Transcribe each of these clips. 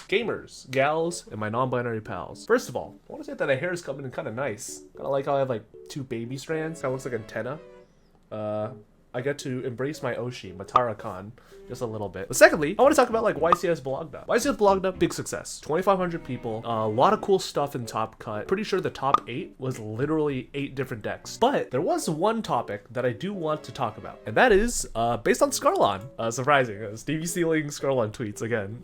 Gamers, gals, and my non-binary pals. First of all, I want to say that the hair is coming in kind of nice. Kind of like how I have like 2 baby strands. Kind of looks like antenna. I get to embrace my Oshi, Matara-kan, just a little bit. But secondly, I want to talk about like YCS Bologna. YCS Bologna, big success. 2,500 people, a lot of cool stuff in Top Cut. Pretty sure the top 8 was literally 8 different decks. But there was one topic that I do want to talk about, and that is based on Scarlon. Surprising, Stevie stealing Scarlon tweets again.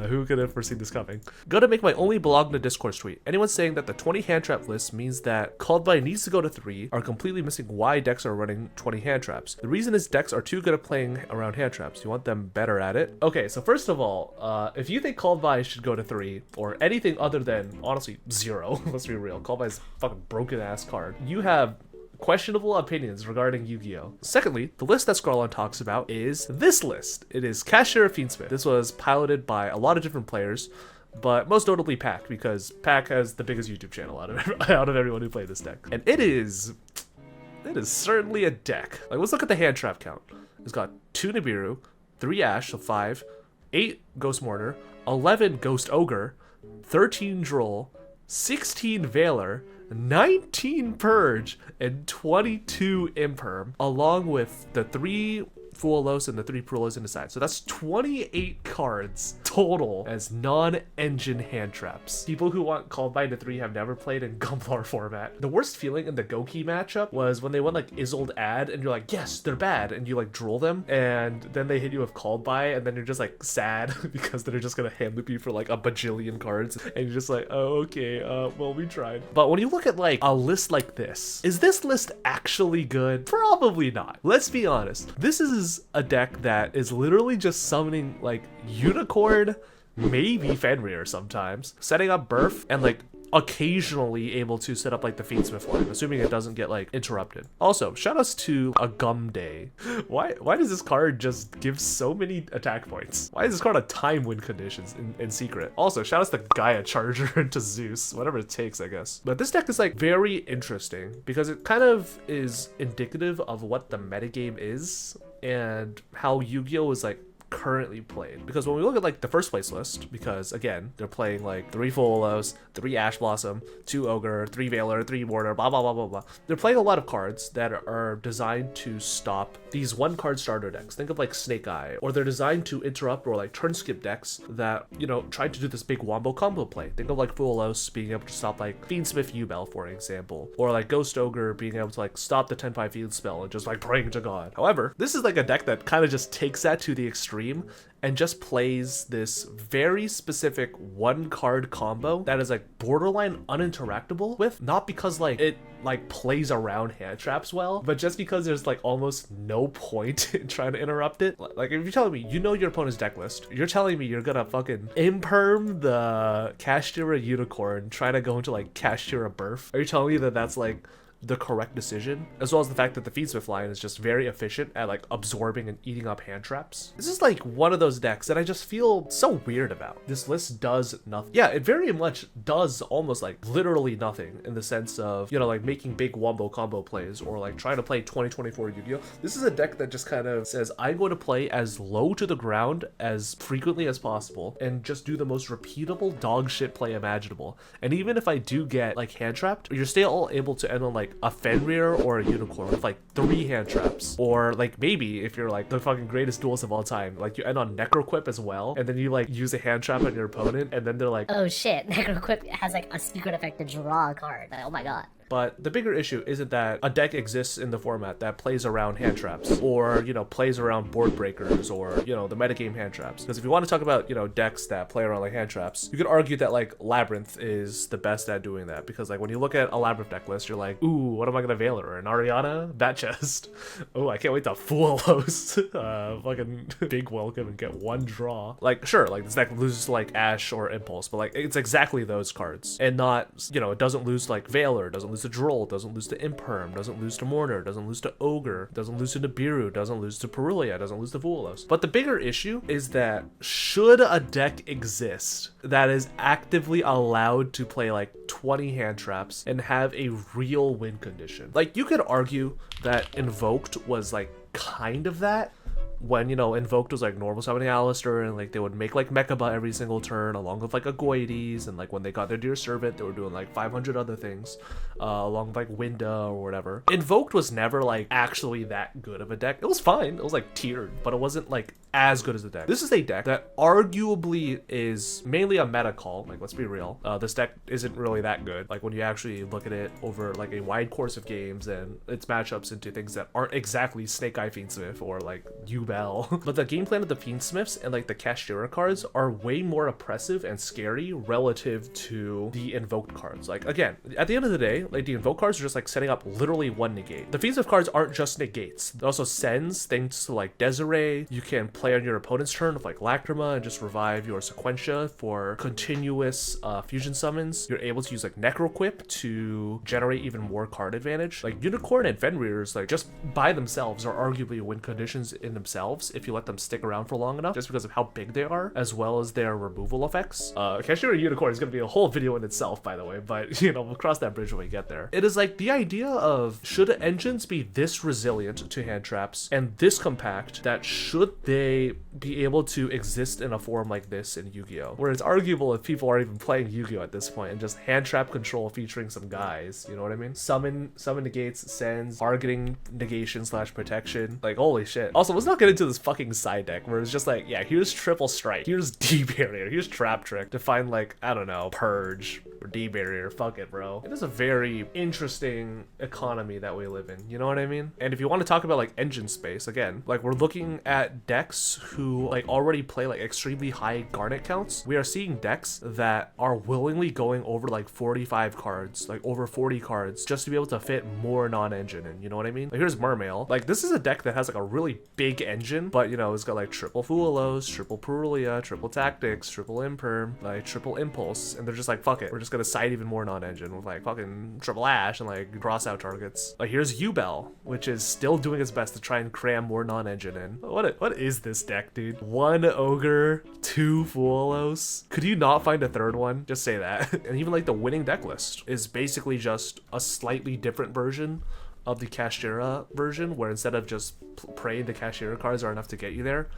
Who could have foreseen this coming? Gonna make my only Bologna discourse tweet. Anyone saying that the 20 Handtrap list means that called by needs to go to 3 are completely missing why decks are running 20 Handtraps. The reason is decks are too good at playing around Hantraps. You want them better at it. Okay, so first of all, if you think called by should go to 3 or anything other than honestly 0, let's be real, called by is a fucking broken ass card, you have questionable opinions regarding Yu-Gi-Oh! Secondly, the list that Scarlon talks about is this list. It is Kashtira Fiendsmith. This was piloted by a lot of different players, but most notably Pack, because Pack has the biggest YouTube channel out of everyone who played this deck. And it is certainly a deck. Like, let's look at the hand trap count. It's got 2 Nibiru, 3 Ash, so 5, 8 Ghost Mourner, 11 Ghost Ogre, 13 Droll, 16 Veiler, 19 Purge, and 22 Imperm, along with the 3 Fuolos and the 3 Prulos in the side. So that's 28 cards total as non-engine hand traps. People who want called by into 3 have never played in Gumblar format. The worst feeling in the Goki matchup was when they went like Isolde Ad and you're like, yes, they're bad, and you like drool them, and then they hit you with called by, and then you're just like sad because they're just gonna hand loop you for like a bajillion cards, and you're just like, oh, okay, well, we tried. But when you look at like a list like this, is this list actually good? Probably not. Let's be honest. This is a deck that is literally just summoning like Unicorn, maybe Fenrir sometimes, setting up Burf, and like occasionally able to set up like the Fiendsmith line, assuming it doesn't get like interrupted. Also, shout outs to a Gum Day. Why does this card just give so many attack points? Why is this card on time win conditions in secret? Also, shout outs to Gaia Charger and to Zeus, whatever it takes, I guess. But this deck is like very interesting because it kind of is indicative of what the metagame is and how Yu-Gi-Oh! Is like currently played. Because when we look at like the first place list, because again, they're playing like 3 Fuolos, 3 Ash Blossom, 2 Ogre, 3 Veiler, 3 Mortar, blah blah blah blah blah. They're playing a lot of cards that are designed to stop these 1-card starter decks. Think of like Snake Eye, or they're designed to interrupt or like turn skip decks that, you know, try to do this big wombo combo play. Think of like Fuolos being able to stop like Fiendsmith Yubel, for example, or like Ghost Ogre being able to like stop the Tenpai Field spell and just like praying to God. However, this is like a deck that kind of just takes that to the extreme and just plays this very specific 1-card combo that is like borderline uninteractable with, not because like it like plays around hand traps well, but just because there's like almost no point in trying to interrupt it. Like, if you're telling me you know your opponent's deck list, you're telling me you're gonna fucking imperm the Kashtira Unicorn, try to go into like Kashtira Burf, are you telling me that that's like the correct decision? As well as the fact that the Fiendsmith line is just very efficient at like absorbing and eating up hand traps. This is like one of those decks that I just feel so weird about. This list does nothing. Yeah, it very much does almost like literally nothing in the sense of, you know, like making big wombo combo plays or like trying to play 2024 Yu-Gi-Oh! This is a deck that just kind of says, I'm going to play as low to the ground as frequently as possible and just do the most repeatable dog shit play imaginable. And even if I do get like hand trapped, you're still able to end on like a Fenrir or a Unicorn with like 3 hand traps, or like maybe if you're like the fucking greatest duelist of all time, like you end on Necroquip as well, and then you like use a hand trap on your opponent, and then they're like, oh shit, Necroquip has like a secret effect to draw a card. Like, oh my god. But the bigger issue isn't that a deck exists in the format that plays around hand traps, or, you know, plays around board breakers, or, you know, the metagame hand traps. Because if you want to talk about, you know, decks that play around like hand traps, you could argue that like Labyrinth is the best at doing that. Because like when you look at a Labyrinth deck list, you're like, ooh, what am I gonna Veiler? An Ariana? Bat chest. Oh, I can't wait to Fool host. Fucking big welcome and get 1 draw. Like, sure, like this deck loses to like Ash or Impulse, but like it's exactly those cards. And not, you know, it doesn't lose like Veiler, doesn't lose to Droll, doesn't lose to Imperm, doesn't lose to Mourner, doesn't lose to Ogre, doesn't lose to Nibiru, doesn't lose to Perulia, doesn't lose to Fuolos. But the bigger issue is that should a deck exist that is actively allowed to play like 20 hand traps and have a real win condition, like you could argue that Invoked was like kind of that, when, you know, Invoked was like normal summoning Alistair, and like they would make like Mechaba every single turn along with like a Goides, and like when they got their Dear Servant, they were doing like 500 other things along with like Winda or whatever. Invoked was never like actually that good of a deck. It was fine, it was like tiered, but it wasn't like as good as the deck. This is a deck that arguably is mainly a meta call. Like, let's be real, this deck isn't really that good. Like when you actually look at it over like a wide course of games and its matchups into things that aren't exactly Snake Eye Fiendsmith or like Yubel. But the game plan of the Fiendsmiths and like the Kashtira cards are way more oppressive and scary relative to the Invoked cards. Like again, at the end of the day, like the Invoked cards are just like setting up literally one negate. The Fiendsmith cards aren't just negates. They also sends things to like Desiree. You can play on your opponent's turn with like Lacrima and just revive your Sequentia for continuous fusion summons. You're able to use like Necroquip to generate even more card advantage. Like Unicorn and Fenrir's, like just by themselves are arguably win conditions in themselves if you let them stick around for long enough, just because of how big they are as well as their removal effects. Kashtira Unicorn is going to be a whole video in itself, by the way, but you know, we'll cross that bridge when we get there. It is like the idea of, should engines be this resilient to hand traps and this compact, that should they be able to exist in a form like this in Yu-Gi-Oh? Where it's arguable if people aren't even playing Yu-Gi-Oh at this point and just hand trap control featuring some guys, you know what I mean? Summon negates, sends, targeting negation / protection. Like, holy shit. Also, let's not get into this fucking side deck where it's just like, yeah, here's triple strike, here's D barrier, here's trap trick to find like, I don't know, purge or D barrier. Fuck it, bro. It is a very interesting economy that we live in, you know what I mean? And if you want to talk about like engine space, again, like we're looking at decks who like already play like extremely high garnet counts. We are seeing decks that are willingly going over like 45 cards, like over 40 cards, just to be able to fit more non-engine in, you know what I mean? Like here's Mermail. Like this is a deck that has like a really big engine, but you know, it's got like triple Fuelos, triple Purulia, triple Tactics, triple Imperm, like triple Impulse, and they're just like, fuck it, we're just gonna side even more non-engine with like fucking triple Ash and like cross out targets. Like here's Yubel, which is still doing its best to try and cram more non-engine in. What is this deck, dude? 1 Ogre, 2 Fuelos. Could you not find a third one? Just say that. And even like the winning deck list is basically just a slightly different version of the Kashtira version, where instead of just praying the Kashtira cards are enough to get you there,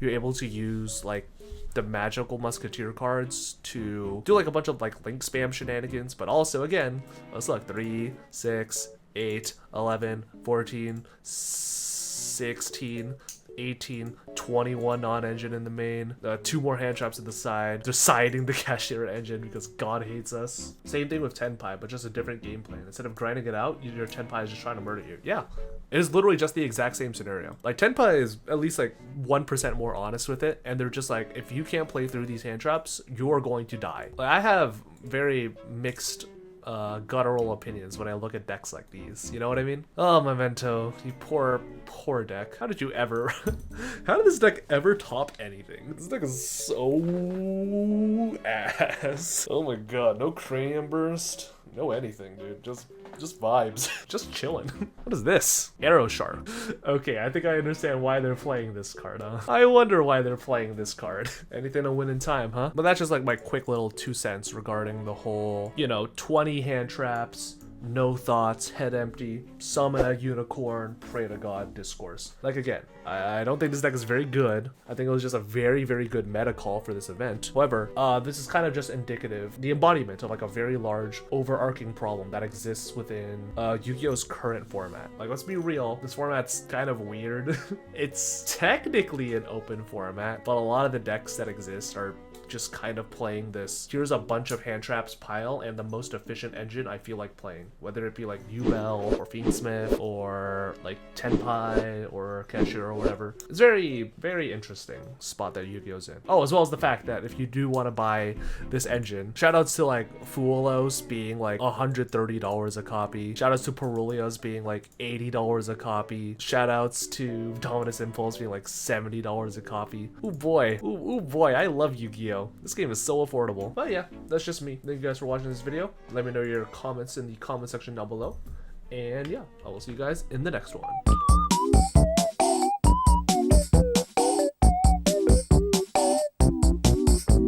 you're able to use like the magical musketeer cards to do like a bunch of like link spam shenanigans. But also again, let's look, 3, 6, 8, 11, 14, 16, 18, 21 non-engine in the main, 2 more hand traps at the side, deciding the Kashtira engine because God hates us. Same thing with Tenpai, but just a different game plan. Instead of grinding it out, your Tenpai is just trying to murder you. Yeah, it is literally just the exact same scenario. Like Tenpai is at least like 1% more honest with it, and they're just like, if you can't play through these hand traps, you're going to die. Like I have very mixed guttural opinions when I look at decks like these, you know what I mean? Oh, Memento, you poor deck. How did you ever how did this deck ever top anything? This deck is so ass. Oh my god, no Cranium Burst, no anything, dude. Just vibes. Just chilling. What is this? Arrow Shark. Okay, I think I understand why they're playing this card, huh? I wonder why they're playing this card. Anything to win in time, huh? But that's just like my quick little 2 cents regarding the whole, you know, 20 hand traps, no thoughts, head empty, summon a unicorn, pray to God discourse. Like again, I don't think this deck is very good. I think it was just a very, very good meta call for this event. However, this is kind of just indicative, the embodiment of like a very large overarching problem that exists within Yu-Gi-Oh's current format. Like, let's be real, this format's kind of weird. It's technically an open format, but a lot of the decks that exist are just kind of playing this, here's a bunch of hand traps pile and the most efficient engine I feel like playing, whether it be like Yubel or Fiendsmith or like Tenpai or Kashtira or whatever. It's very, very interesting spot that Yu-Gi-Oh's in. Oh, as well as the fact that if you do want to buy this engine, shoutouts to like Fuelos being like $130 a copy, shoutouts to Purulias being like $80 a copy, shoutouts to Dominus Impulse being like $70 a copy. Ooh boy, ooh boy, I love Yu-Gi-Oh! This game is so affordable. But yeah, that's just me. Thank you guys for watching this video. Let me know your comments in the comment section down below. And yeah, I will see you guys in the next one.